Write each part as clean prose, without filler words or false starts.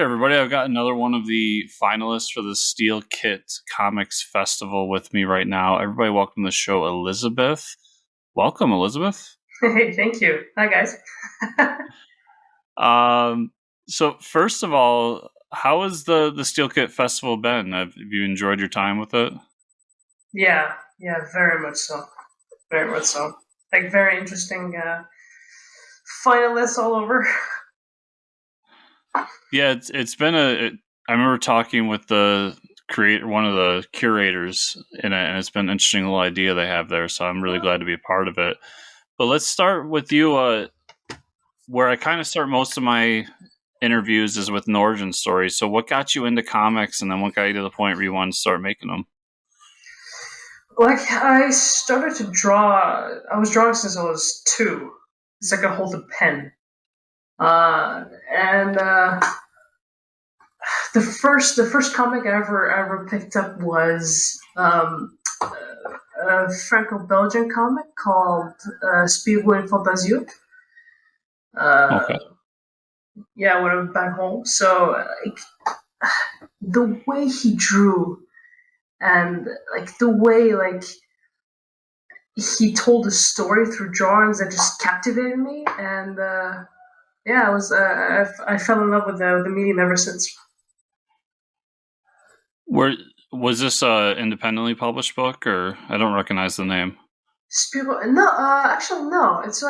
right, everybody. I've got another one of the finalists for the Steel Kilt Comics Festival with me right now. Everybody, welcome to the show, Elizabeth. Welcome, Elizabeth. Hey, thank you. Hi, guys. So first of all, how has the Steel Kilt Festival been? Have you enjoyed your time with it? Yeah, very much so. Very much so. Like, very interesting finalists all over. Yeah, it's been I remember talking with one of the curators in it, and it's been an interesting little idea they have there. So I'm really glad to be a part of it. But let's start with you. Where I kind of start most of my interviews is with an origin story. So what got you into comics, and then what got you to the point where you wanted to start making them? Like, I started to draw. I was drawing since I was 2. It's like I hold a pen. And the first comic I ever picked up was a Franco-Belgian comic called Spiegel in Fantasie. Okay. Yeah, when I went back home. So the way he drew and like the way he told a story through drawings that just captivated me, and yeah, I fell in love with the medium ever since. Where was this independently published book, or I don't recognize the name? Spiegel? No, actually no. It's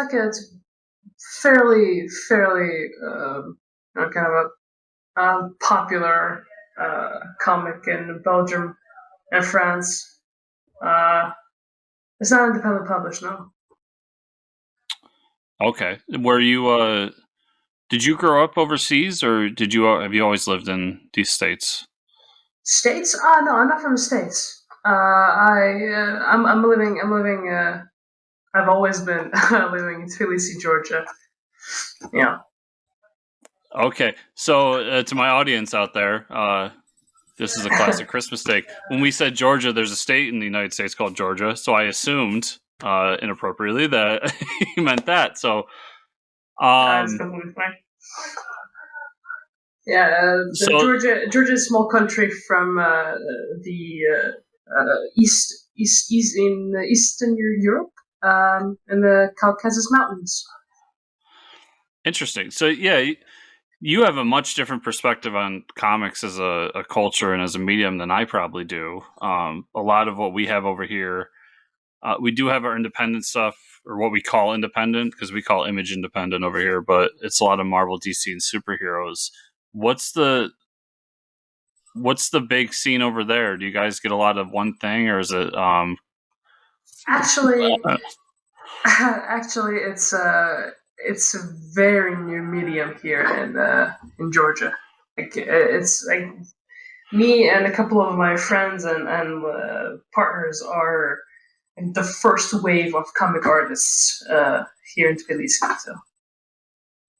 fairly kind of a popular comic in Belgium and France. It's not independently published, no. Okay. Were you did you grow up overseas, or have you always lived in these states? States? No, I'm not from the States. I'm living. I've always been living in Tbilisi, Georgia. Yeah. Okay. So to my audience out there, this is a classic Christmas mistake. When we said Georgia, there's a state in the United States called Georgia, so I assumed inappropriately that you meant that. So, That's completely fine. Yeah, Georgia is a small country from the east in Eastern Europe, in the Caucasus Mountains. Interesting. So yeah, you have a much different perspective on comics as a culture and as a medium than I probably do. A lot of what we have over here, we do have our independent stuff, or what we call independent, because we call Image independent over here, but it's a lot of Marvel, DC, and superheroes. What's the big scene over there? Do you guys get a lot of one thing, or is it Actually, it's a very new medium here in Georgia. Like, it's like me and a couple of my friends and partners are the first wave of comic artists here in Tbilisi. So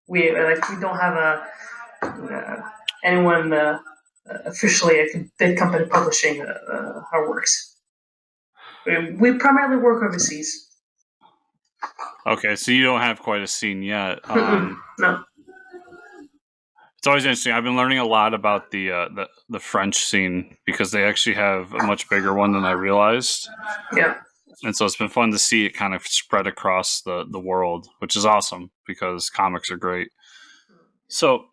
we don't have anyone officially a big company publishing our works. We primarily work overseas. Okay, so you don't have quite a scene yet. No. It's always interesting. I've been learning a lot about the French scene, because they actually have a much bigger one than I realized. Yeah. And so it's been fun to see it kind of spread across the world, which is awesome because comics are great. So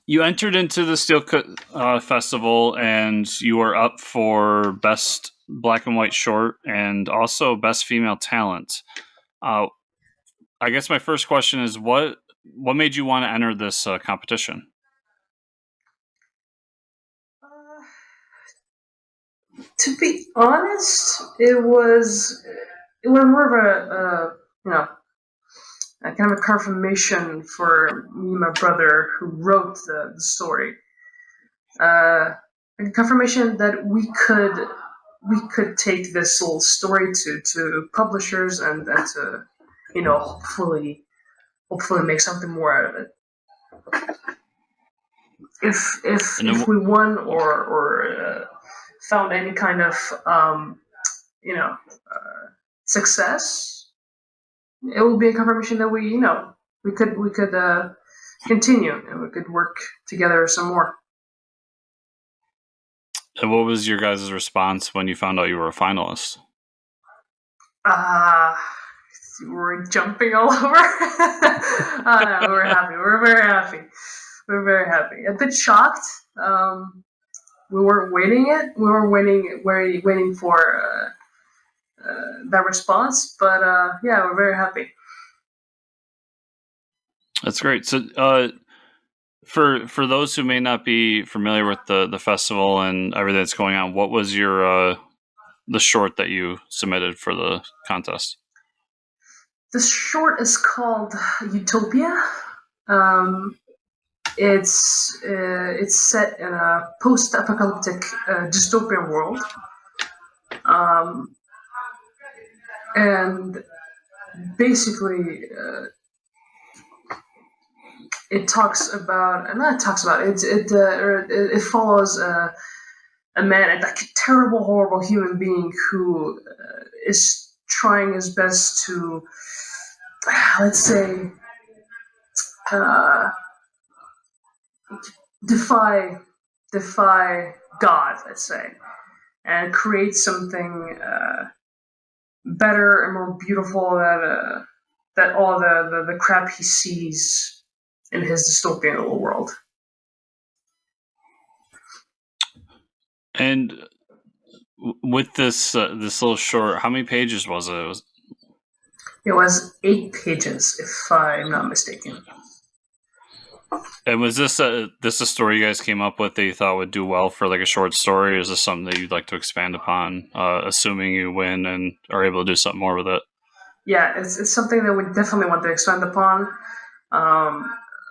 you entered into the Steel Kilt Festival, and you were up for Best Black and White Short and also Best Female Talent. I guess my first question is, what made you want to enter this competition? To be honest, it was more of a kind of a confirmation for me and my brother who wrote the story. A confirmation that we could take this little story to publishers and to hopefully make something more out of it. If we won or found any kind of success, it will be a confirmation that we could continue and we could work together some more. And what was your guys' response when you found out you were a finalist? We're jumping all over. No, we're happy. We're very happy. We're very happy. A bit shocked. We weren't waiting it. We were waiting for that response. But yeah, we're very happy. That's great. So, for those who may not be familiar with the festival and everything that's going on, what was your the short that you submitted for the contest? The short is called Utopia. It's set in a post-apocalyptic dystopian world, and basically it talks about, not talks about it follows a man, like a terrible, horrible human being who is trying his best to, let's say, defy God, let's say, and create something better and more beautiful that all the crap he sees in his dystopian little world. And with this little short, how many pages was it? It was 8 pages, if I'm not mistaken. And was this a story you guys came up with that you thought would do well for like a short story, or is this something that you'd like to expand upon, assuming you win and are able to do something more with it? Yeah, it's something that we definitely want to expand upon.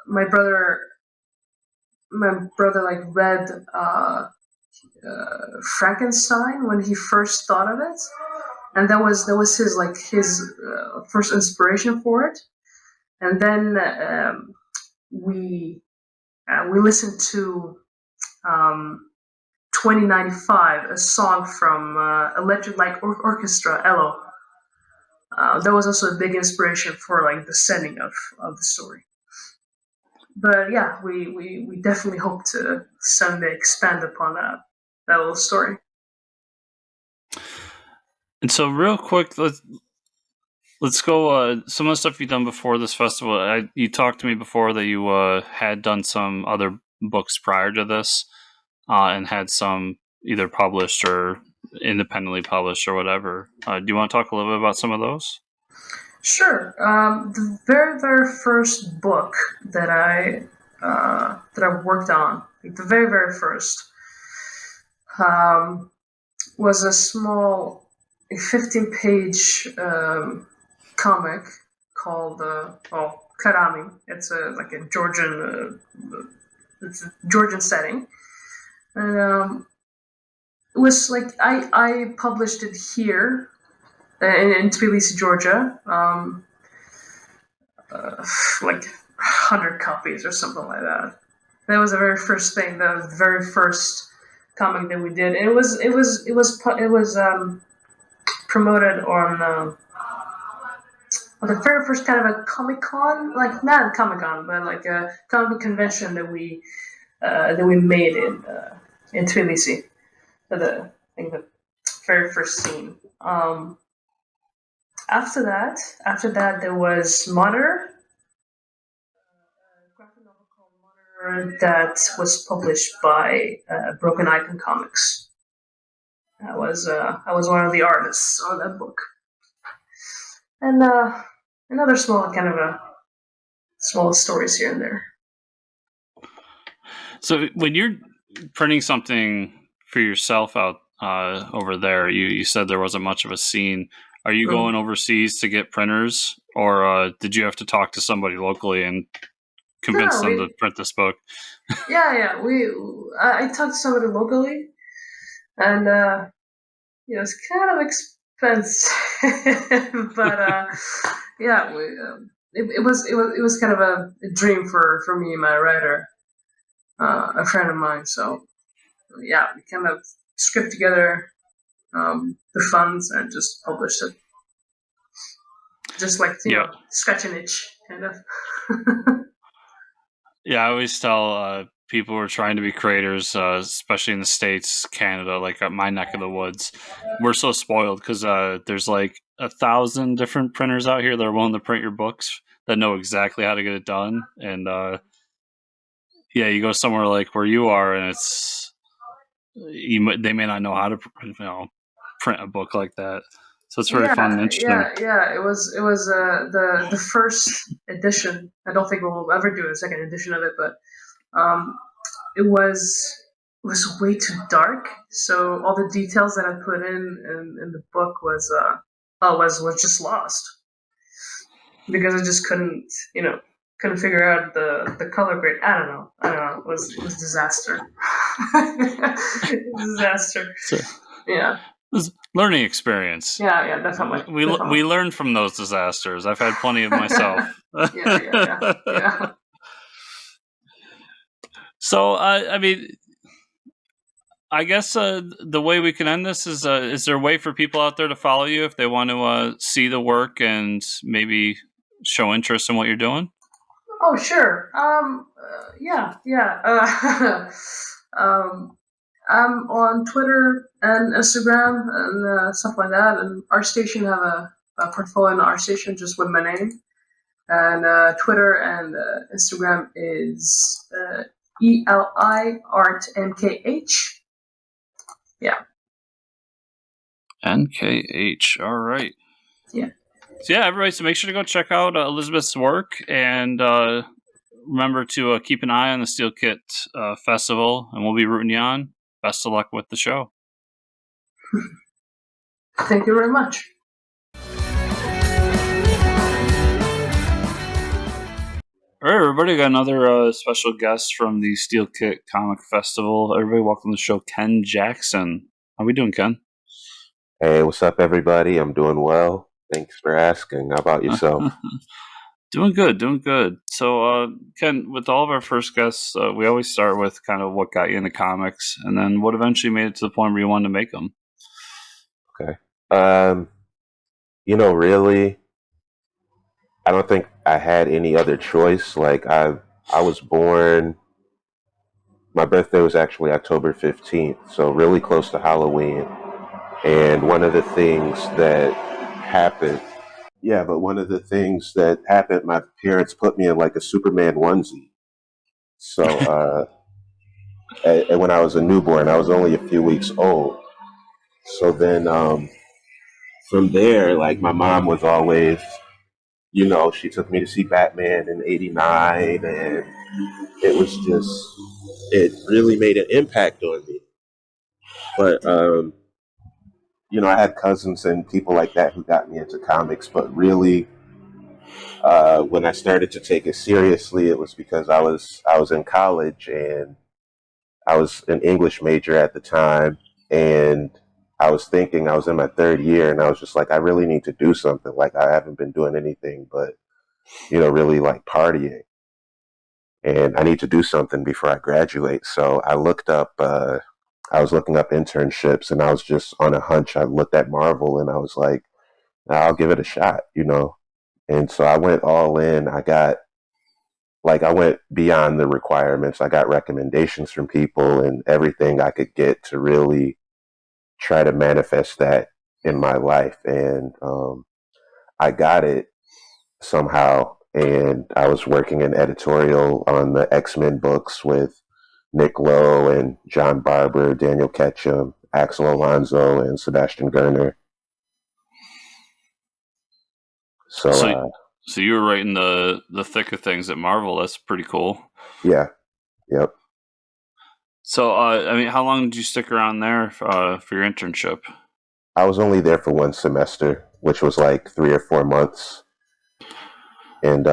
My brother like read Frankenstein when he first thought of it, and that was his first inspiration for it. And then we listened to 2095, a song from Electric Light Orchestra, ELO. That was also a big inspiration for like the setting of the story. But yeah, we definitely hope to someday expand upon that little story. And so, real quick, let's go. Some of the stuff you've done before this festival. You talked to me before that you had done some other books prior to this, and had some either published or independently published or whatever. Do you want to talk a little bit about some of those? Sure. The very first book that I worked on, like the very first, was a small 15-page comic called Karami. It's like a Georgian setting, and it was like I published it here in Tbilisi, Georgia, like 100 copies or something like that. That was the very first thing. That was the very first comic that we did. It was promoted on the very first kind of a Comic-Con, like not a Comic-Con, but like a comic convention that we made in Tbilisi. I think the very first scene. After that, there was Monitor, a graphic novel called Monitor that was published by Broken Icon Comics. I was one of the artists on that book, and another small kind of small stories here and there. So when you're printing something for yourself out over there, you said there wasn't much of a scene. Are you going overseas to get printers, or did you have to talk to somebody locally and convince them to print this book? Yeah. I talked to somebody locally, and it's kind of expensive, but yeah, it was kind of a dream for me and my writer, a friend of mine. So yeah, we kind of scraped together the funds and just published it. Just like, scratch an itch, kind of. Yeah, I always tell people who are trying to be creators, especially in the States, Canada, like my neck of the woods, we're so spoiled because there's like 1,000 different printers out here that are willing to print your books that know exactly how to get it done. And yeah, you go somewhere like where you are, and they may not know how to print a book like that. So it's very fun and interesting. Yeah. It was the first edition. I don't think we'll ever do a second edition of it, but it was way too dark. So all the details that I put in the book was just lost because I just couldn't figure out the color grade. I don't know. It was disaster. Disaster. So, Yeah. learning experience. Yeah, definitely. We learn from those disasters. I've had plenty of myself. Yeah. So, I mean, I guess the way we can end this is there a way for people out there to follow you if they want to see the work and maybe show interest in what you're doing? Oh, sure. Yeah. I'm on Twitter and Instagram and stuff like that. And our station have a portfolio on our station just with my name. And Twitter and Instagram is ELI Art NKH. Yeah. NKH. All right. Yeah. So yeah, everybody. So make sure to go check out Elizabeth's work, and remember to keep an eye on the Steel Kit Festival, and we'll be rooting you on. Best of luck with the show. Thank you very much. All right, everybody, got another special guest from the Steel Kit Comic Festival. Everybody, welcome to the show, Ken Jackson. How we doing, Ken? Hey, what's up, everybody? I'm doing well. Thanks for asking. How about yourself? Doing good. So, Ken, with all of our first guests, we always start with kind of what got you into comics, and then what eventually made it to the point where you wanted to make them. Okay. Really, I don't think I had any other choice. Like I was born. My birthday was actually October 15th, so really close to Halloween. And one of the things that happened, yeah, but one of the things that happened, my parents put me in like a Superman onesie. So, and when I was a newborn, I was only a few weeks old. So then, from there, like my mom was always, she took me to see Batman in '89, and it really made an impact on me. But, I had cousins and people like that who got me into comics, but really, when I started to take it seriously, it was because I was in college and I was an English major at the time, and I was thinking I was in my third year, and I was just like, I really need to do something. Like I haven't been doing anything but, really like partying, and I need to do something before I graduate. So I looked up. I was looking up internships, and I was just on a hunch. I looked at Marvel, and I was like, I'll give it a shot. And so I went all in. I went beyond the requirements. I got recommendations from people and everything I could get to really try to manifest that in my life. And I got it somehow. And I was working in editorial on the X-Men books with Nick Lowe and John Barber, Daniel Ketchum, Axel Alonso, and Sebastian Gerner. So you were right in the thick of things at Marvel. That's pretty cool. Yeah. Yep. So, how long did you stick around there for your internship? I was only there for one semester, which was like 3 or 4 months. And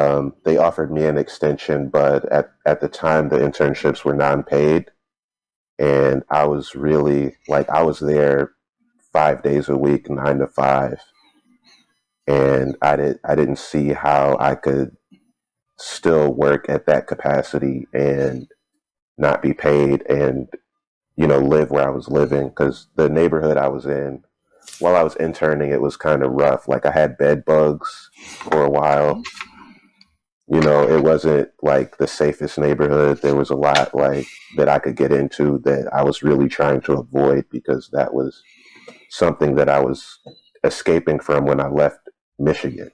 they offered me an extension, but at the time, the internships were non-paid. And I was really, I was there 5 days a week, 9 to 5. And I didn't see how I could still work at that capacity and not be paid and, live where I was living. Because the neighborhood I was in, while I was interning, it was kind of rough. Like I had bed bugs for a while. You know, it wasn't like the safest neighborhood. There was a lot like that I could get into that I was really trying to avoid because that was something that I was escaping from when I left Michigan.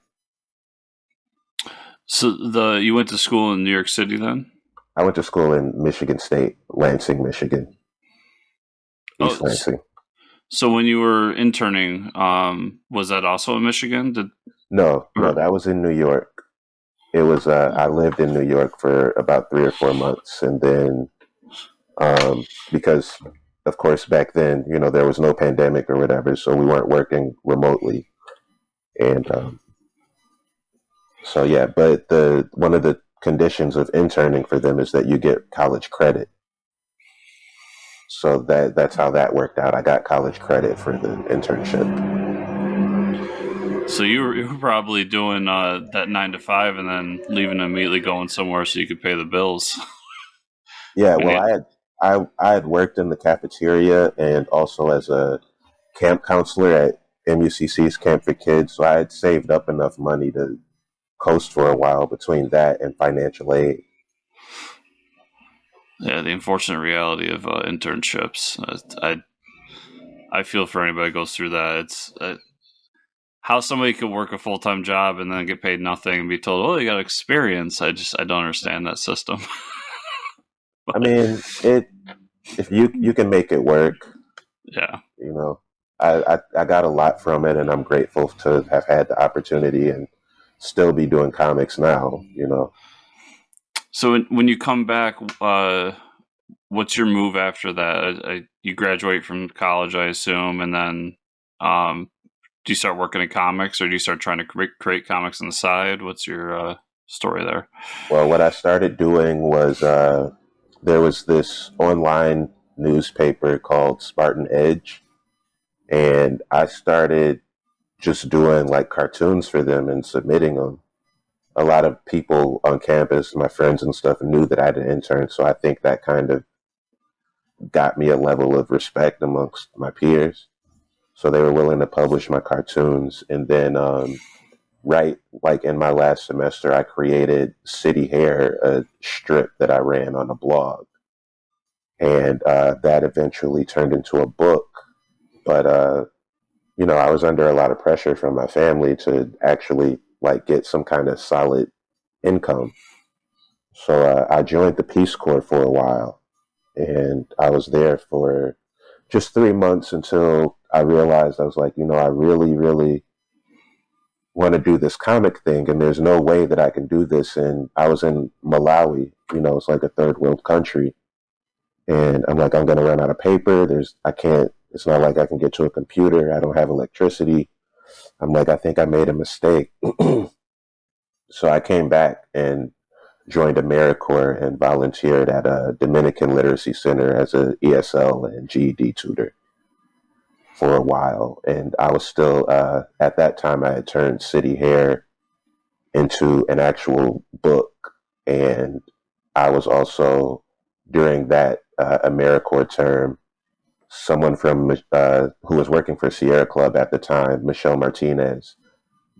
So you went to school in New York City then? I went to school in Michigan State, Lansing, Michigan, East Oh, Lansing. so when you were interning, was that also in Michigan? No, that was in New York. It was I lived in New York for about 3 or 4 months, and then because of course back then, you know, there was no pandemic or whatever, so we weren't working remotely, and so yeah. But the one of the conditions of interning for them is that you get college credit. So that's how that worked out. I got college credit for the internship. So you were probably doing that 9 to 5 and then leaving and immediately going somewhere so you could pay the bills. Yeah, well, I had worked in the cafeteria and also as a camp counselor at MUCC's Camp for Kids, so I had saved up enough money to coast for a while between that and financial aid. Yeah, the unfortunate reality of internships. I feel for anybody that goes through that. It's how somebody could work a full-time job and then get paid nothing and be told, "Oh, you got experience." I don't understand that system. I mean, if you can make it work, Yeah. you know, I got a lot from it, and I'm grateful to have had the opportunity and still be doing comics now. You know. So when you come back, what's your move after that? You graduate from college, I assume, and then do you start working in comics, or do you start trying to create comics on the side? What's your story there? Well, what I started doing was there was this online newspaper called Spartan Edge, and I started just doing like cartoons for them and submitting them. A lot of people on campus, my friends and stuff, knew that I had an intern, so I think that kind of got me a level of respect amongst my peers. So they were willing to publish my cartoons, and then right like in my last semester, I created City Hair, a strip that I ran on a blog, and that eventually turned into a book. But you know, I was under a lot of pressure from my family to actually like get some kind of solid income. So I joined the Peace Corps for a while, and I was there for just 3 months until I realized I was like, you know, I really, really want to do this comic thing, and there's no way that I can do this. And I was in Malawi, you know, it's like a third world country, and I'm like, I'm going to run out of paper. I can't. It's not like I can get to a computer. I don't have electricity. I'm like, I think I made a mistake. So I came back and joined AmeriCorps and volunteered at a Dominican Literacy Center as a ESL and GED tutor for a while. And I was still, at that time, I had turned City Hair into an actual book. And I was also, during that AmeriCorps term, someone from who was working for Sierra Club at the time, Michelle Martinez,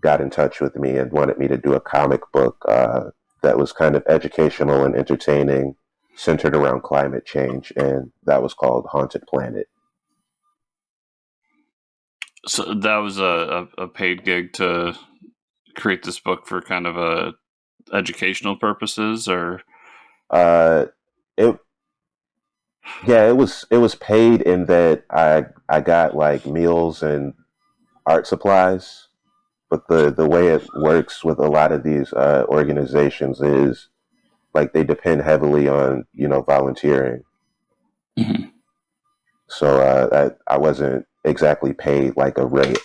got in touch with me and wanted me to do a comic book that was kind of educational and entertaining, centered around climate change, and that was called Haunted Planet. So that was a paid gig to create this book for kind of educational purposes, or It yeah, it was paid in that I got like meals and art supplies, but the way it works with a lot of these organizations is like they depend heavily on, you know, volunteering. mm-hmm. So I wasn't exactly paid like a rate.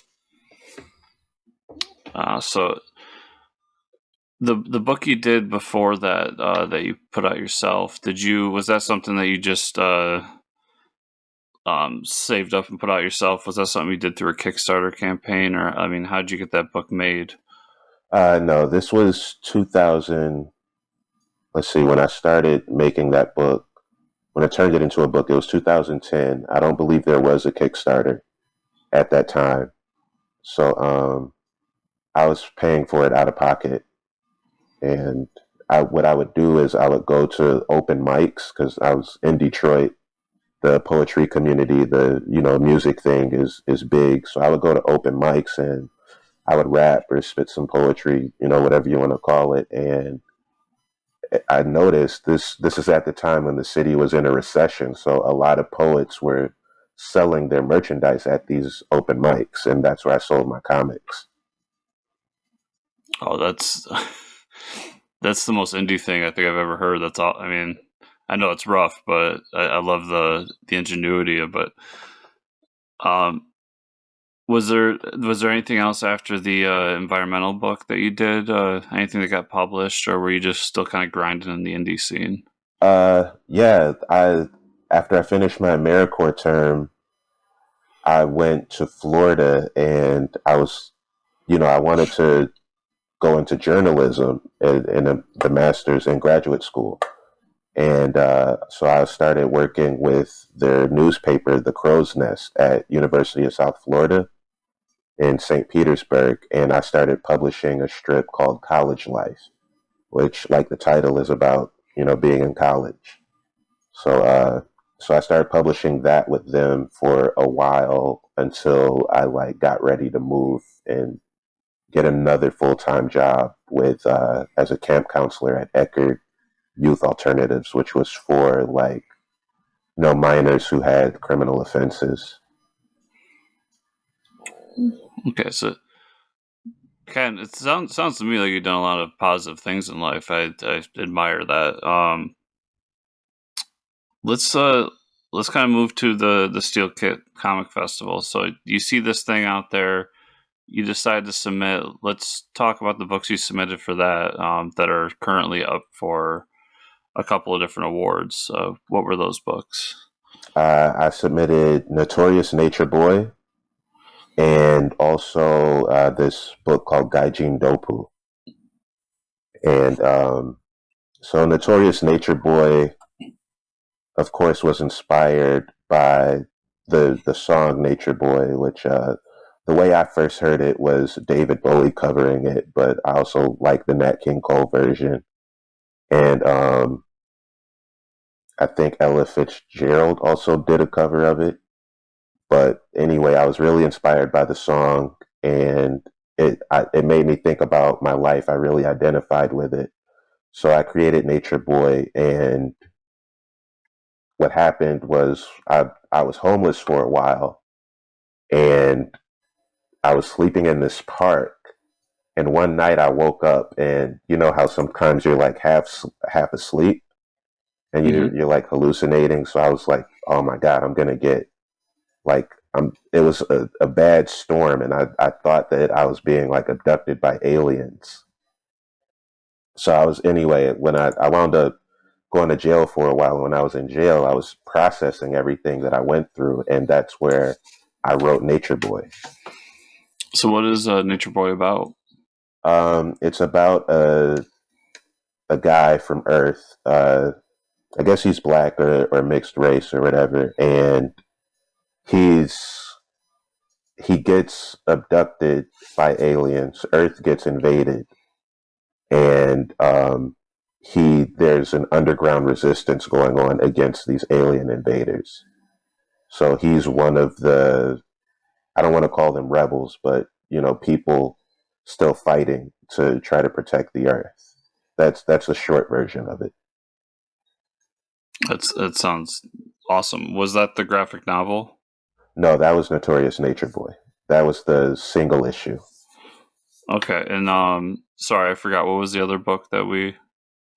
So the book you did before that that you put out yourself, was that something that you just saved up and put out yourself? Was that something you did through a Kickstarter campaign, or I mean, how did you get that book made? No, this was 2000. Let's see, when I started making that book, when I turned it into a book, it was 2010. I don't believe there was a Kickstarter at that time. So I was paying for it out of pocket. And what I would do is I would go to open mics because I was in Detroit. The poetry community, the music thing is big. So I would go to open mics and I would rap or spit some poetry, whatever you want to call it. And I noticed this is at the time when the city was in a recession, so a lot of poets were selling their merchandise at these open mics, and that's where I sold my comics. Oh, that's that's the most indie thing I think I've ever heard. That's all. I mean, I know it's rough, but I love the ingenuity of it. Was there anything else after the environmental book that you did? Anything that got published, or were you just still kind of grinding in the indie scene? Yeah. After I finished my AmeriCorps term, I went to Florida, and I wanted to go into journalism in the master's in graduate school. And so I started working with their newspaper, The Crow's Nest, at University of South Florida in St. Petersburg. And I started publishing a strip called College Life, which, like the title, is about, being in college. So I started publishing that with them for a while until I got ready to move and get another full-time job with as a camp counselor at Eckerd Youth Alternatives, which was for minors who had criminal offenses. Okay, so it sounds to me like you've done a lot of positive things in life. I admire that. Let's kind of move to the Steel Kilt Comic Festival. So you see this thing out there, you decide to submit. Let's talk about the books you submitted for that that are currently up for a couple of different awards. What were those books? I submitted Notorious Nature Boy and also this book called Gaijin Dopu. And so Notorious Nature Boy, of course, was inspired by the song Nature Boy, which the way I first heard it was David Bowie covering it, but I also like the Nat King Cole version. And I think Ella Fitzgerald also did a cover of it. But anyway, I was really inspired by the song, and it made me think about my life. I really identified with it. So I created Nature Boy, and what happened was I was homeless for a while, and I was sleeping in this park. And one night I woke up, and you know how sometimes you're like half asleep, and you're like hallucinating. So I was like, oh my god, I'm gonna get it was a bad storm, and I thought that I was being like abducted by aliens. So when I wound up going to jail for a while. When I was in jail, I was processing everything that I went through, and that's where I wrote Nature Boy. So what is Nature Boy about? It's about a guy from Earth. I guess he's black or mixed race or whatever, and he gets abducted by aliens. Earth gets invaded, and there's an underground resistance going on against these alien invaders. So he's one of the, I don't want to call them rebels, but people still fighting to try to protect the Earth. That's a short version of it. That sounds awesome. Was that the graphic novel? No, that was Notorious Nature Boy. That was the single issue. Okay, and sorry, I forgot. What was the other book that we?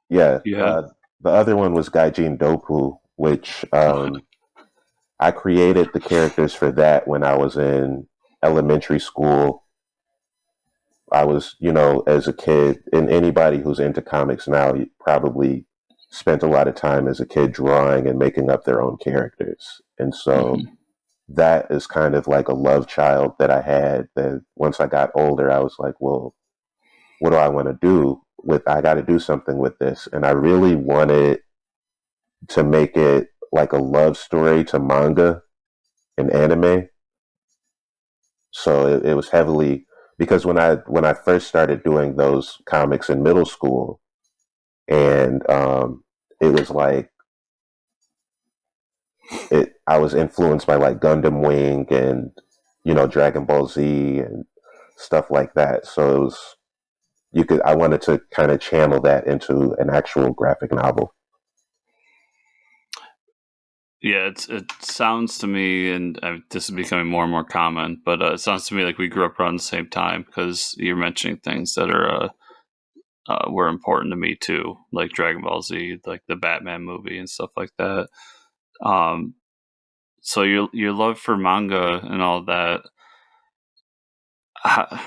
Yeah, the other one was Gaijin Dopu, which I created the characters for that when I was in elementary school. I was, as a kid, and anybody who's into comics now probably spent a lot of time as a kid drawing and making up their own characters. And so that is kind of like a love child that I had, that once I got older, I was like, well, what do I want to do I got to do something with this. And I really wanted to make it like a love story to manga and anime. So it was heavily because when I first started doing those comics in middle school, and it was like I was influenced by like Gundam Wing and Dragon Ball Z and stuff like that. So it was I wanted to kind of channel that into an actual graphic novel. Yeah, it sounds to me, and this is becoming more and more common, but it sounds to me like we grew up around the same time, because you're mentioning things that are were important to me too, like Dragon Ball Z, like the Batman movie and stuff like that. Um, so your love for manga and all that, how,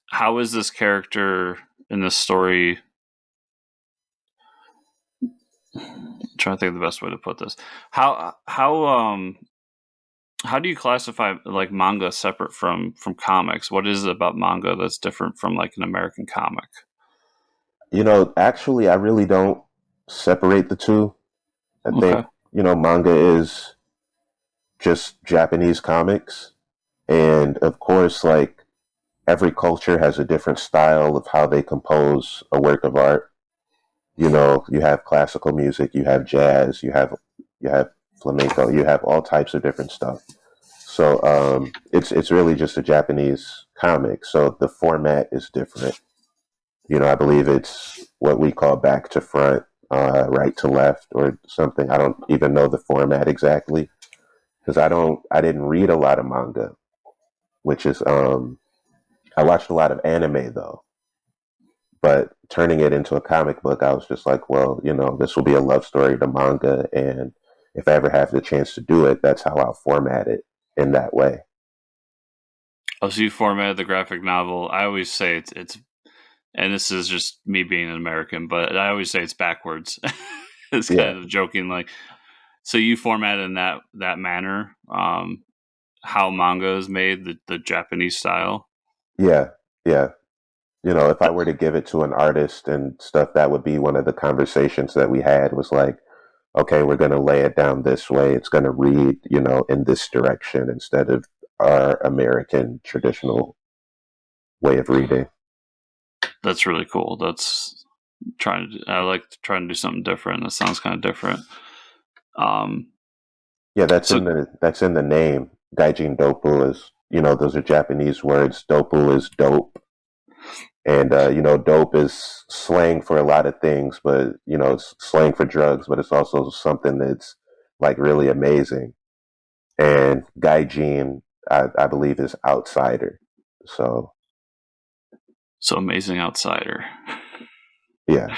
how is this character in this story? I'm trying to think of the best way to put this. How do you classify like manga separate from comics? What is it about manga that's different from like an American comic? Actually, I really don't separate the two. I think Okay. manga is just Japanese comics, and of course, like every culture has a different style of how they compose a work of art. You have classical music, you have jazz, you have flamenco, you have all types of different stuff. So it's really just a Japanese comic. So the format is different. I believe it's what we call back to front, right to left, or something. I don't even know the format exactly because I didn't read a lot of manga, which is I watched a lot of anime though. But turning it into a comic book, I was just like, well, this will be a love story to manga, and if I ever have the chance to do it, that's how I'll format it in that way. Oh, so you formatted the graphic novel. I always say it's and this is just me being an American, but I always say it's backwards. It's Yeah, kind of joking, like, so you format in that manner, how manga is made, the Japanese style. yeah, yeah. If I were to give it to an artist and stuff, that would be one of the conversations that we had was like, okay, we're going to lay it down this way. It's going to read, in this direction instead of our American traditional way of reading. That's really cool. That's I like trying to do something different. That sounds kind of different. Um, Yeah, so that's in the name. Gaijin Dopu is, those are Japanese words. Dopu is dope. And, dope is slang for a lot of things, but, it's slang for drugs, but it's also something that's like really amazing. And Gaijin, I believe, is outsider. So, amazing outsider. yeah.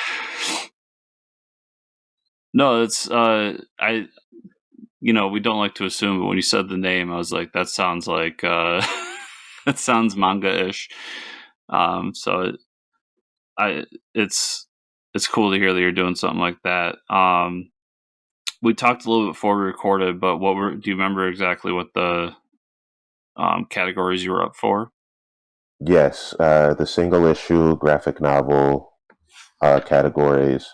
No, it's I we don't like to assume, but when you said the name, I was like, that sounds like that sounds manga-ish. So I it's cool to hear that you're doing something like that. We talked a little bit before we recorded, but do you remember exactly what the categories you were up for? Yes, the single issue graphic novel categories.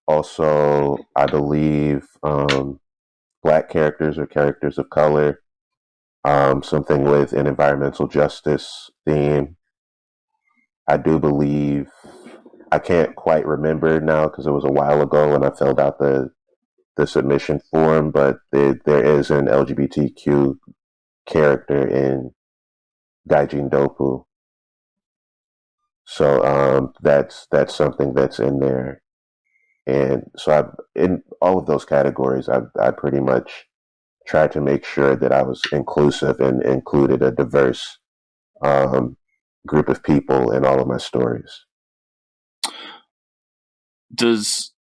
Also, I believe black characters or characters of color, something with an environmental justice theme. I do believe, I can't quite remember now because it was a while ago when I filled out the submission form, but there is an LGBTQ character in Gaijin Dopu. So that's something that's in there. And so in all of those categories, I pretty much tried to make sure that I was inclusive and included a diverse um, group of people in all of my stories. Does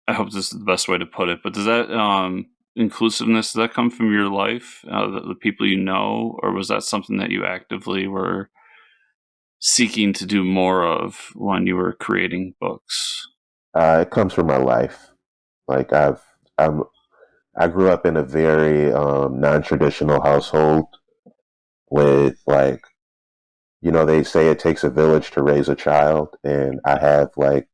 I hope this is the best way to put it, but does that inclusiveness, does that come from your life, the people you know, or was that something that you actively were seeking to do more of when you were creating books? It comes from my life. Like I'm, I grew up in a very non-traditional household with like, they say it takes a village to raise a child, and I have like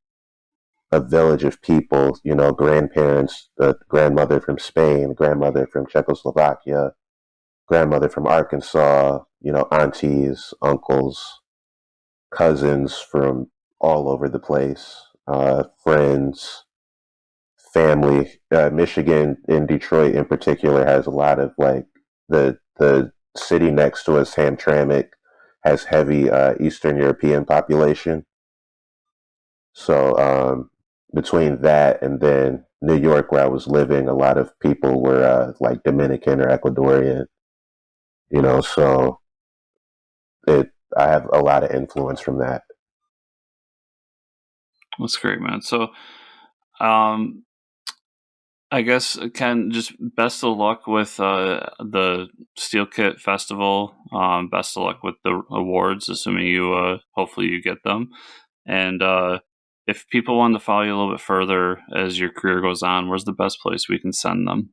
a village of people, grandparents, the grandmother from Spain, grandmother from Czechoslovakia, grandmother from Arkansas, aunties, uncles, cousins from all over the place, friends, family. Michigan, in Detroit in particular, has a lot of like the city next to us, Hamtramck, has heavy Eastern European population. So between that and then New York, where I was living, a lot of people were like Dominican or Ecuadorian. So I have a lot of influence from that. That's great, man. So, I guess, Ken, just best of luck with the Steel Kit Festival. Best of luck with the awards, assuming you hopefully you get them. And if people want to follow you a little bit further as your career goes on, where's the best place we can send them?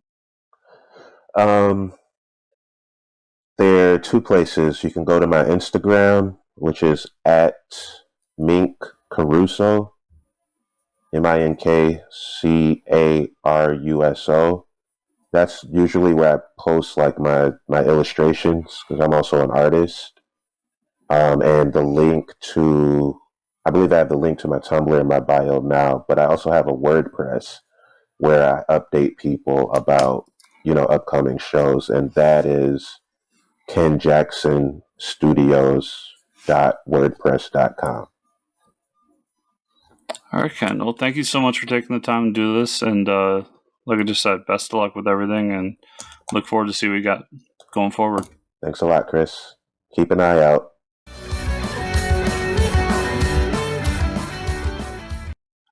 There are two places. You can go to my Instagram, which is at Mink Caruso, MINKCARUSO. That's usually where I post like my illustrations because I'm also an artist. And the link to, I believe I have the link to my Tumblr in my bio now, but I also have a WordPress where I update people about, upcoming shows. And that is kenjacksonstudios.wordpress.com. All right, Ken. Well, thank you so much for taking the time to do this. And like I just said, best of luck with everything and look forward to see what we got going forward. Thanks a lot, Chris. Keep an eye out.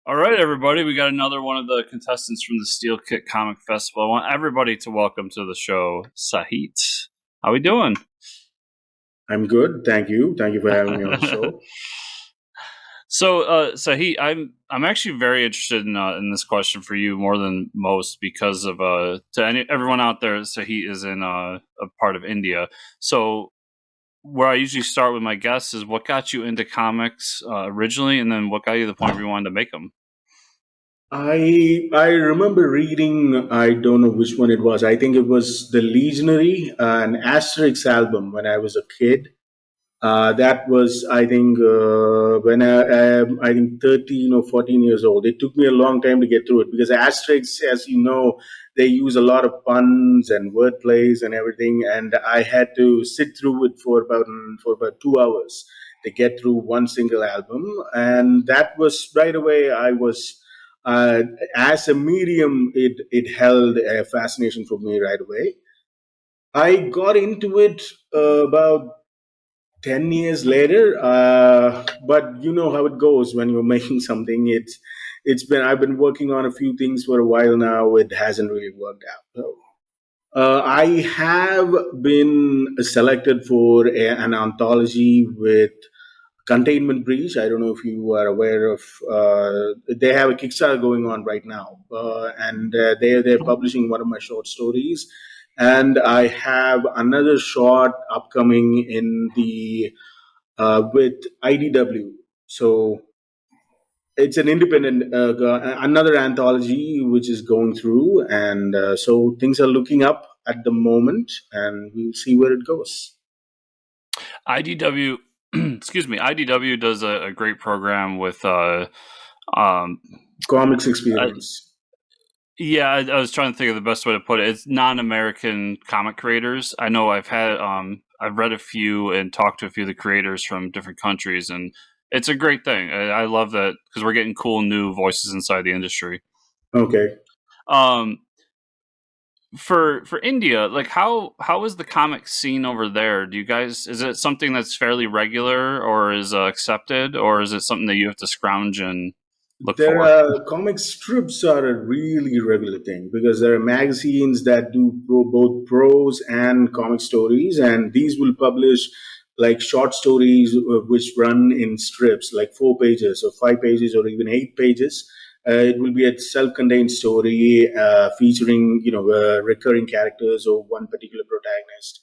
All right, everybody. We got another one of the contestants from the Steel Kilt Comic Festival. I want everybody to welcome to the show Sahit. How we doing? I'm good. Thank you. Thank you for having me on the show. So, Sahit, I'm actually very interested in this question for you more than most because of everyone out there, Sahit is in a part of India. So, where I usually start with my guests is what got you into comics originally, and then what got you to the point where you wanted to make them. I remember reading. I don't know which one it was. I think it was the Legionary, an Asterix album when I was a kid. That was, I think, when I think 13 or 14 years old. It took me a long time to get through it because Asterix, as you know, they use a lot of puns and word plays and everything, and I had to sit through it for about 2 hours to get through one single album, and that was right away. I was as a medium, it held a fascination for me right away. I got into it about 10 years later, but you know how it goes when you're making something. I've been working on a few things for a while now. It hasn't really worked out. So, I have been selected for an anthology with Containment Breach. I don't know if you are aware of. They have a Kickstarter going on right now, and they're publishing one of my short stories, and I have another short upcoming in the with IDW. So it's an independent, another anthology which is going through, and so things are looking up at the moment, and we'll see where it goes. IDW, excuse me, IDW does a great program with Comics Experience. Yeah, I was trying to think of the best way to put it. It's non-American comic creators. I know I've read a few and talked to a few of the creators from different countries, and it's a great thing. I love that because we're getting cool new voices inside the industry. Okay. For India, like how is the comic scene over there? Is it something that's fairly regular or is accepted, or is it something that you have to scrounge and look for? Comic strips are a really regular thing because there are magazines that do both prose and comic stories, and these will publish like short stories which run in strips, like 4 pages or 5 pages or even 8 pages. It will be a self-contained story featuring recurring characters or one particular protagonist,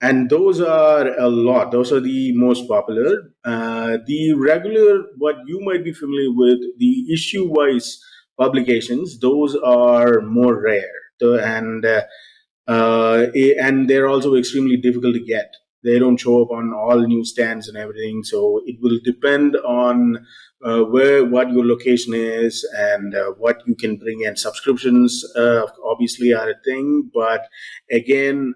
and those are a lot. Those are the most popular. The regular, what you might be familiar with, the issue-wise publications, those are more rare. And and they're also extremely difficult to get. They don't show up on all newsstands and everything, so it will depend on where what your location is and what you can bring in. Subscriptions obviously are a thing, but again,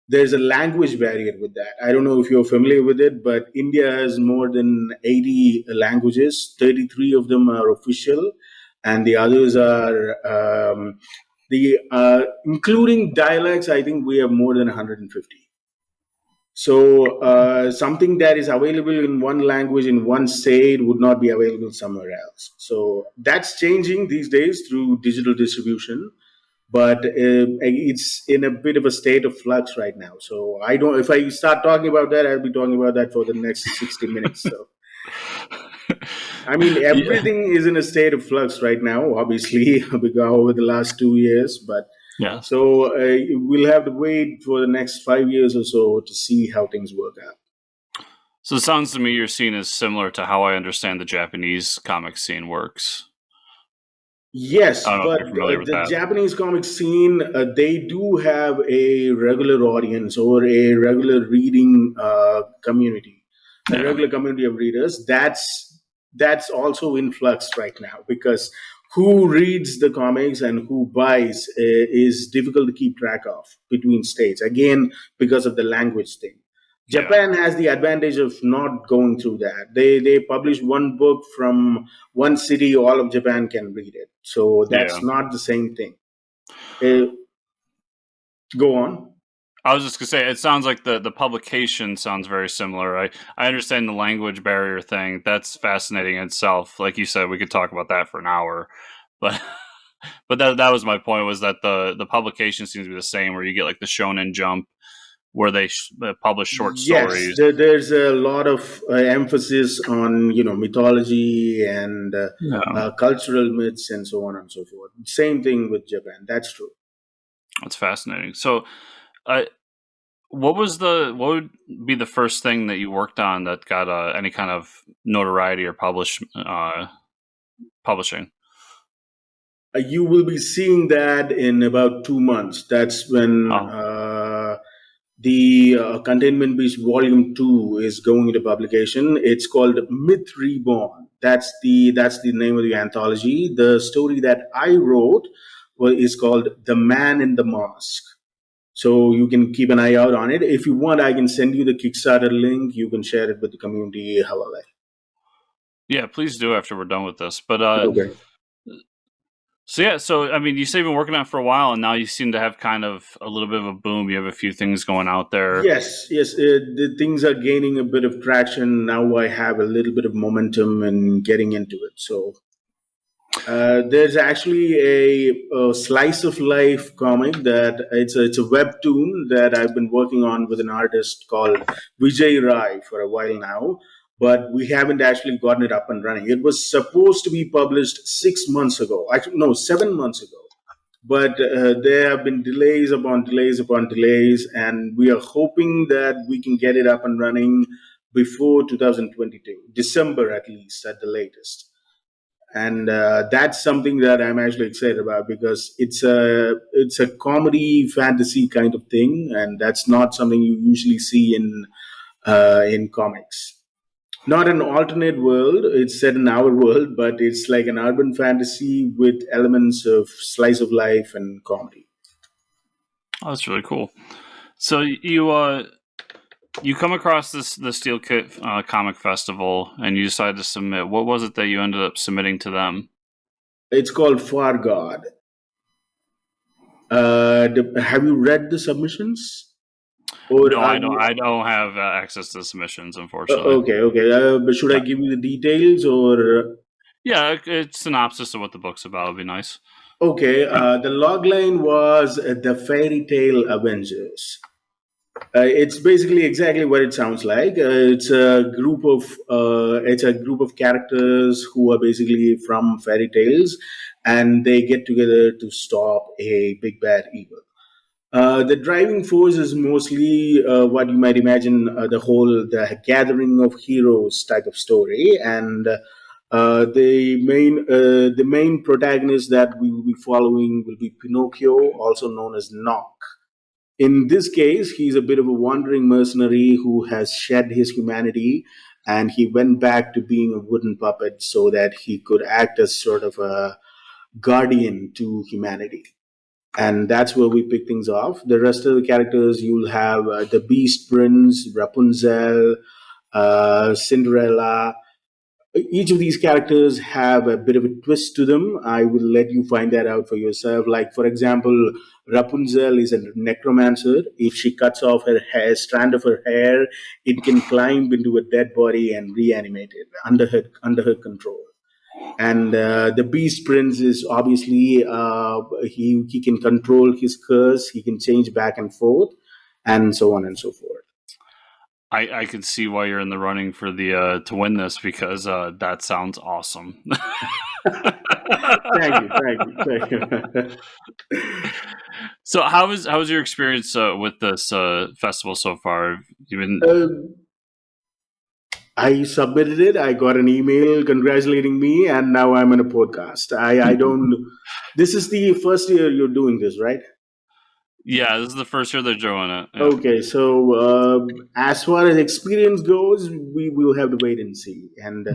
there's a language barrier with that. I don't know if you're familiar with it, but India has more than 80 languages. 33 of them are official, and the others are the including dialects. I think we have more than 150. So something that is available in one language in one state would not be available somewhere else. So that's changing these days through digital distribution, but it's in a bit of a state of flux right now. So I don't. If I start talking about that, I'll be talking about that for the next 60 minutes. So I mean, Yeah. everything is in a state of flux right now. Obviously, because over the last 2 years, but Yes. so we'll have to wait for the next 5 years or so to see how things work out. So it sounds to me your scene is similar to how I understand the Japanese comic scene works. Yes, I don't know if but you're familiar with the that. Japanese comic scene, they do have a regular audience or a regular reading community, a Yeah. regular community of readers. That's also in flux right now because who reads the comics and who buys is difficult to keep track of between states. Again, because of the language thing. Yeah. Japan has the advantage of not going through that. They publish one book from one city, all of Japan can read it. So Yeah. that's not the same thing. Uh, go on. I was just gonna say it sounds like the publication sounds very similar. I understand the language barrier thing. That's fascinating in itself. Like you said, we could talk about that for an hour. But but that was my point, was that the publication seems to be the same, where you get like the Shonen Jump, where they publish short Yes, stories. there's a lot of emphasis on mythology and Yeah. cultural myths and so on and so forth. Same thing with Japan. That's true. That's fascinating. So, what would be the first thing that you worked on that got any kind of notoriety or publishing? You will be seeing that in about 2 months. That's when Oh, the Containment Beast Volume 2 is going into publication. It's called Myth Reborn. That's the name of the anthology. The story that I wrote is called The Man in the Mask. So you can keep an eye out on it. If you want, I can send you the Kickstarter link. You can share it with the community, however. yeah. Please do after we're done with this. But Okay. so yeah. So I mean, you say you've been working on it for a while, and now you seem to have kind of a little bit of a boom. You have a few things going out there. Yes, yes. The things are gaining a bit of traction. Now I have a little bit of momentum in getting into it. So there's actually a slice of life comic that it's a webtoon that I've been working on with an artist called Vijay Rai for a while now, but we haven't actually gotten it up and running. It was supposed to be published 6 months ago. Actually, no, 7 months ago. But there have been delays upon delays upon delays, and we are hoping that we can get it up and running before 2022, December at least, at the latest. And that's something that I'm actually excited about because it's a comedy fantasy kind of thing, and that's not something you usually see in comics. Not an alternate world; it's set in our world, but it's like an urban fantasy with elements of slice of life and comedy. Oh, that's really cool. So you come across the Steel Kilt Comic Festival, and you decided to submit. What was it that you ended up submitting to them? It's called For God. Have you read the submissions? Or No, are I don't. you I don't have access to submissions, unfortunately. okay? Okay, but should I give you the details or? Yeah, a synopsis of what the book's about would be nice. Okay, the logline was the fairy tale Avengers. It's basically exactly what it sounds like. It's a group of characters who are basically from fairy tales, and they get together to stop a big bad evil. The driving force is mostly what you might imagine the gathering of heroes type of story, and The main protagonist that we will be following will be Pinocchio, also known as Knock. In this case, he's a bit of a wandering mercenary who has shed his humanity, and he went back to being a wooden puppet so that he could act as sort of a guardian to humanity. And that's where we pick things off. The rest of the characters, you'll have the Beast Prince, Rapunzel, Cinderella. Each of these characters have a bit of a twist to them. I will let you find that out for yourself. Like, for example, Rapunzel is a necromancer. If she cuts off her hair, strand of her hair, it can climb into a dead body and reanimate it under her control. And the Beast Prince is obviously he can control his curse. He can change back and forth, and so on and so forth. I can see why you're in the running for the to win this, because that sounds awesome. Thank you. So how was your experience with this festival so far? You've been I submitted it. I got an email congratulating me, and now I'm in a podcast. I don't. This is the first year you're doing this, right? Yeah, this is the first year they're doing it. Yeah. Okay, so as far as experience goes, we will have to wait and see. And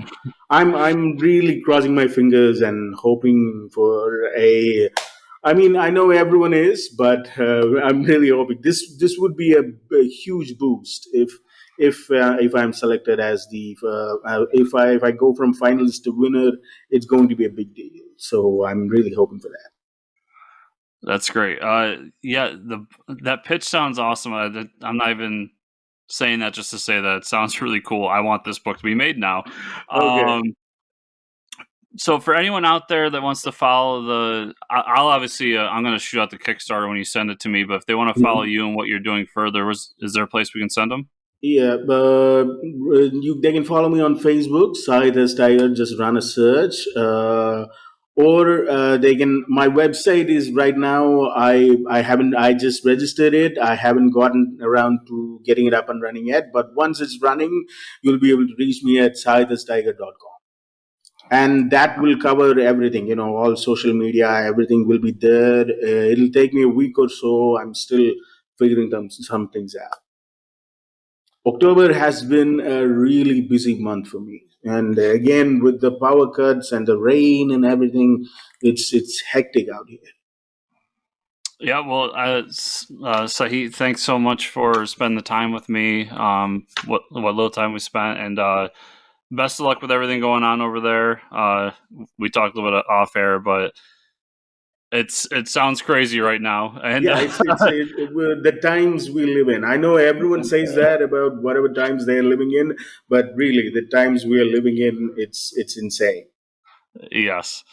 I'm really crossing my fingers and hoping for a. I mean, I know everyone is, but I'm really hoping this would be a huge boost if I'm selected as the if I go from finalist to winner, it's going to be a big deal. So I'm really hoping for that. That's great. Yeah, that pitch sounds awesome. I'm not even saying that just to say that. It sounds really cool. I want this book to be made now. Okay. So for anyone out there that wants to follow I'll obviously I'm going to shoot out the Kickstarter when you send it to me. But if they want to follow you and what you're doing further, is there a place we can send them? Yeah, they can follow me on Facebook. Side as Tiger, just run a search, or they can. My website is right now. I haven't. I just registered it. I haven't gotten around to getting it up and running yet. But once it's running, you'll be able to reach me at sideastiger.com, and that will cover everything. All social media, everything will be there. It'll take me a week or so. I'm still figuring some things out. October has been a really busy month for me, and again with the power cuts and the rain and everything, it's hectic out here. Yeah, well, Sahit, thanks so much for spending the time with me. What little time we spent, and best of luck with everything going on over there. We talked a little bit off air, but it sounds crazy right now. And Yeah, it's the times we live in. I know everyone says that about whatever times they're living in, but really, the times we are living in, it's insane. Yes.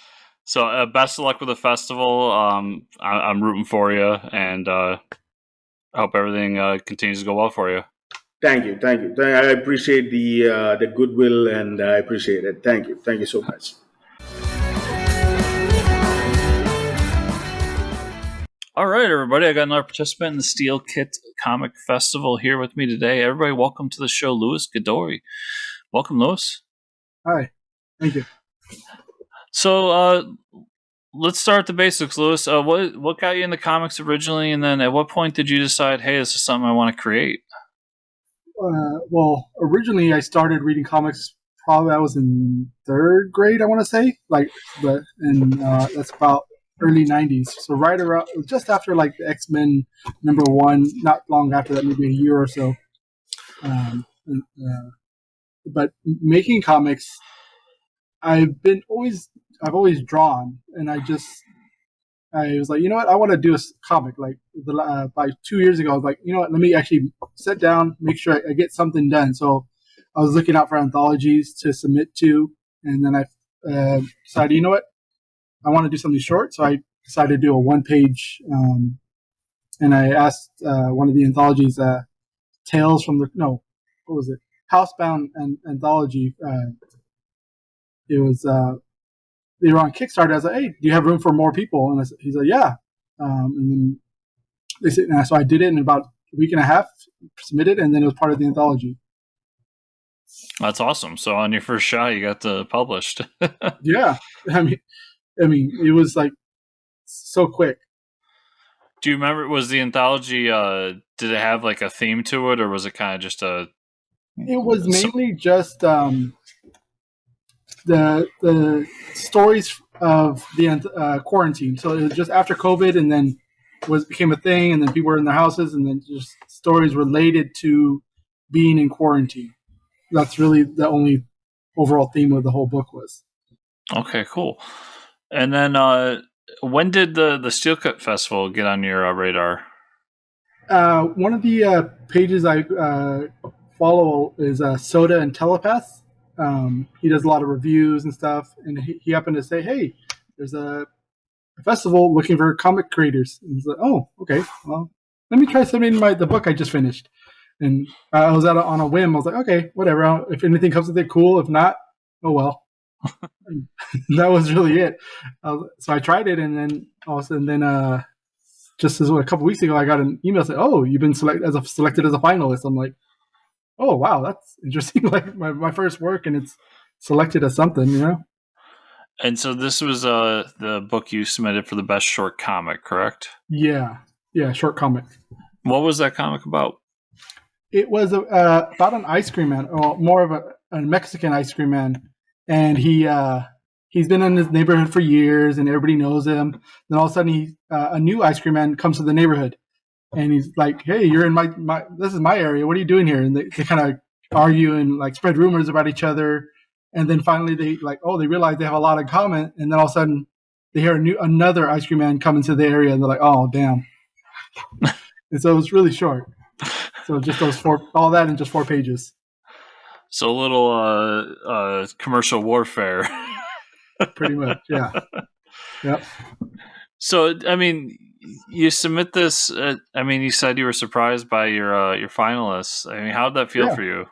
So best of luck with the festival. I'm rooting for you, and I hope everything continues to go well for you. Thank you. I appreciate the goodwill, and I appreciate it. Thank you so much. All right, everybody. I got another participant in the Steel Kilt Comic Festival here with me today. Everybody, welcome to the show, Louis Godoy. Welcome, Louis. Hi. Thank you. So let's start at the basics, Louis. What got you into comics originally, and then at what point did you decide, hey, this is something I want to create? Well, originally I started reading comics. Probably I was in third grade, I want to say. That's about early '90s. So right around, just after like the X-Men #1, not long after that, maybe a year or so. But making comics, I've always drawn, and I was like, you know what, I want to do a comic. Like by 2 years ago, I was like, you know what, let me actually sit down, make sure I get something done. So I was looking out for anthologies to submit to, and then I decided, you know what, I want to do something short. So I decided to do a one-page, and I asked one of the anthologies, Tales from the no, what was it? Housebound anthology. It was. They were on Kickstarter. I was like, hey, do you have room for more people? And he's like, yeah. And then they said, so I did it in about a week and a half, submitted, and then it was part of the anthology. That's awesome. So on your first shot, you got published. Yeah, I mean, it was like so quick. Do you remember? Was the anthology? Did it have like a theme to it, or was it kind of just a? It was mainly just the stories of the quarantine. So it was just after COVID, and then became a thing, and then people were in their houses, and then just stories related to being in quarantine. That's really the only overall theme of the whole book was. Okay, cool. And then when did the Steel Kilt Festival get on your radar? One of the pages I follow is Soda and Telepath. He does a lot of reviews and stuff, and he happened to say, "Hey, there's a festival looking for comic creators." And he's like, "Oh, okay. Well, let me try submitting the book I just finished." And I was on a whim. I was like, "Okay, whatever. If anything comes with it, cool. If not, oh well." That was really it. So I tried it, and then just as a couple weeks ago, I got an email saying, "Oh, you've been selected as a finalist." I'm like, "Oh wow, that's interesting!" Like my first work, and it's selected as something, you know. And so this was the book you submitted for the best short comic, correct? Yeah, short comic. What was that comic about? It was about an ice cream man, or more of a Mexican ice cream man, and he's been in his neighborhood for years, and everybody knows him. Then all of a sudden, a new ice cream man comes to the neighborhood, and he's like, "Hey, you're in my this is my area. What are you doing here?" And they kind of argue and like spread rumors about each other. And then finally, they realize they have a lot in common. And then all of a sudden, they hear another ice cream man come into the area, and they're like, "Oh, damn!" And so it was really short. So just all that in just 4 pages. So a little commercial warfare. Pretty much, yeah. Yep. So I mean, you submit this. I mean, you said you were surprised by your finalists. I mean, how did that feel for you?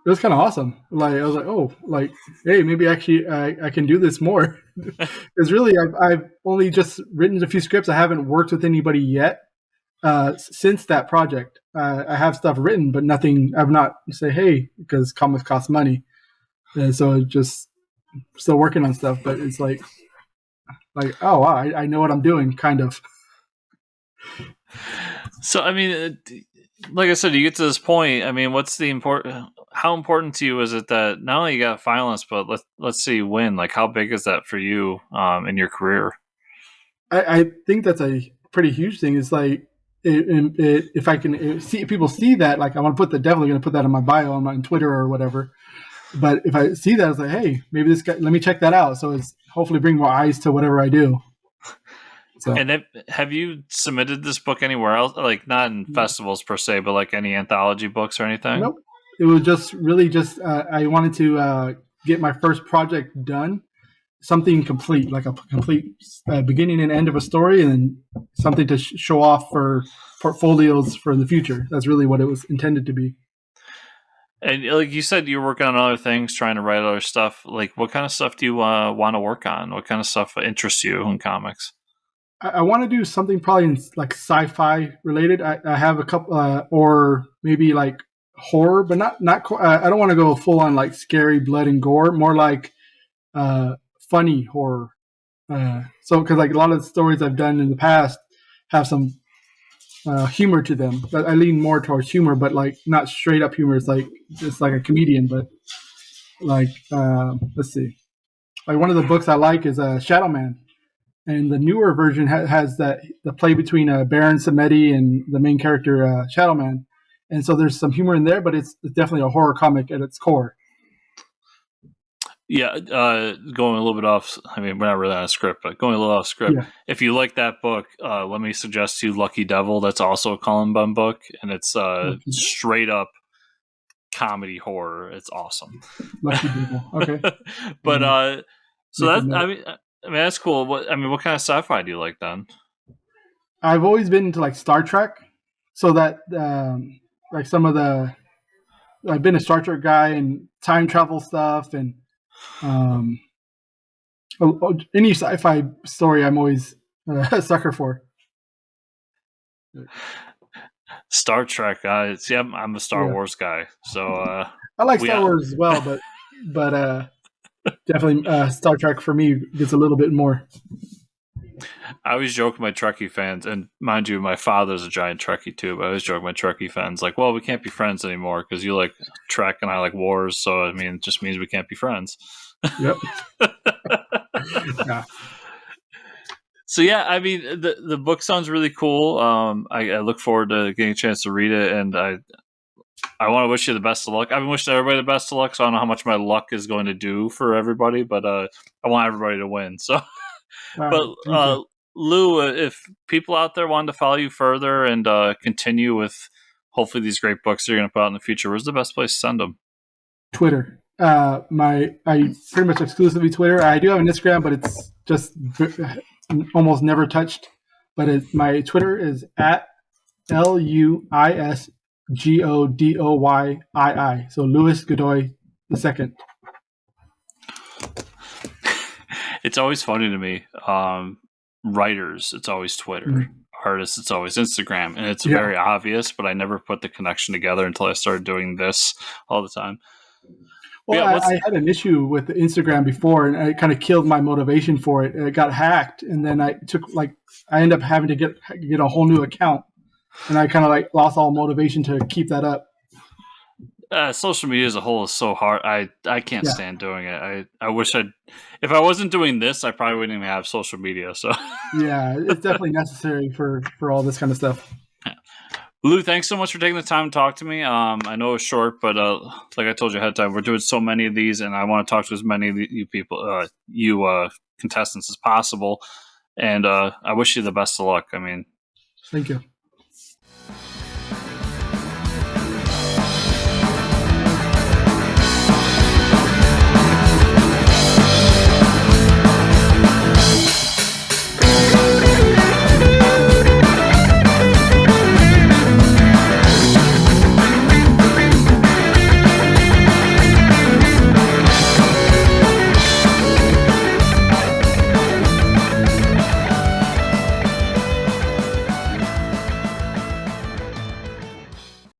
It was kind of awesome. Like I was like, "Oh, like hey, maybe actually I can do this more." Because really, I've only just written a few scripts. I haven't worked with anybody yet since that project. I have stuff written, but nothing. I've not say, "Hey," because comics cost money, and so just still working on stuff. But it's like oh wow, I know what I'm doing, kind of. So I mean, like I said, you get to this point. I mean, what's the important? How important to you is it that not only you got finalists, but let's see you win? Like, how big is that for you in your career? I think that's a pretty huge thing. It's like if I can see people see that, like I want to definitely going to put that in my bio on Twitter or whatever. But if I see that, it's like, hey, maybe this guy. Let me check that out. So it's hopefully bring more eyes to whatever I do. So. And have you submitted this book anywhere else? Like not in festivals per se, but like any anthology books or anything? Nope. It was just really I wanted to get my first project done, something complete, like a complete beginning and end of a story, and then something to show off for portfolios for the future. That's really what it was intended to be. And like you said, you're working on other things, trying to write other stuff. Like, what kind of stuff do you want to work on? What kind of stuff interests you in comics? I want to do something probably like sci-fi related. I have a couple, or maybe like horror, but not. I don't want to go full on like scary blood and gore. More like funny horror. So because like a lot of the stories I've done in the past have some humor to them. But I lean more towards humor, but like not straight up humor. It's like a comedian, but like let's see. Like one of the books I like is Shadow Man. And the newer version has the play between Baron Samedi and the main character Shadow Man, and so there's some humor in there, but it's definitely a horror comic at its core. Yeah, going a little bit off. I mean, we're not really on a script, but going a little off script. Yeah. If you like that book, let me suggest to you Lucky Devil. That's also a Colin Bunn book, and it's straight up comedy horror. It's awesome. Lucky Devil. Okay, but so that I mean, that's cool. What kind of sci-fi do you like then? I've always been into like Star Trek, so that like some of I've been a Star Trek guy and time travel stuff and any sci-fi story I'm always a sucker for. Star Trek. See, I'm a Star Wars guy, so I like Star Wars as well, but definitely Star Trek for me gets a little bit more. I always joke with my Trekkie fans, and mind you, my father's a giant Trekkie too, but I always joke with my Trekkie fans, like, well, we can't be friends anymore because you like Trek and I like wars, so I mean, it just means we can't be friends. Yep. Yeah. So yeah, I mean, the book sounds really cool. I look forward to getting a chance to read it, and I want to wish you the best of luck. I've been wishing everybody the best of luck, so I don't know how much my luck is going to do for everybody, but I want everybody to win. So, but Lou, if people out there wanted to follow you further and continue with hopefully these great books that you're going to put out in the future, where's the best place to send them? Twitter. I pretty much exclusively Twitter. I do have an Instagram, but it's just almost never touched. But my Twitter is at LuisGodoyii. So Louis Godoy II. It's always funny to me. Writers, it's always Twitter. Mm-hmm. Artists, it's always Instagram. And it's very obvious, but I never put the connection together until I started doing this all the time. Well, I had an issue with the Instagram before, and it kind of killed my motivation for it. It got hacked, and then I ended up having to get a whole new account, and I kind of lost all motivation to keep that up. Social media as a whole is so hard. I can't stand doing it. I wish if I wasn't doing this, I probably wouldn't even have social media. So yeah, it's definitely necessary for all this kind of stuff. Yeah. Lou, thanks so much for taking the time to talk to me. I know it's short, but like I told you ahead of time, we're doing so many of these, and I want to talk to as many of you people, contestants as possible. And I wish you the best of luck. I mean, thank you.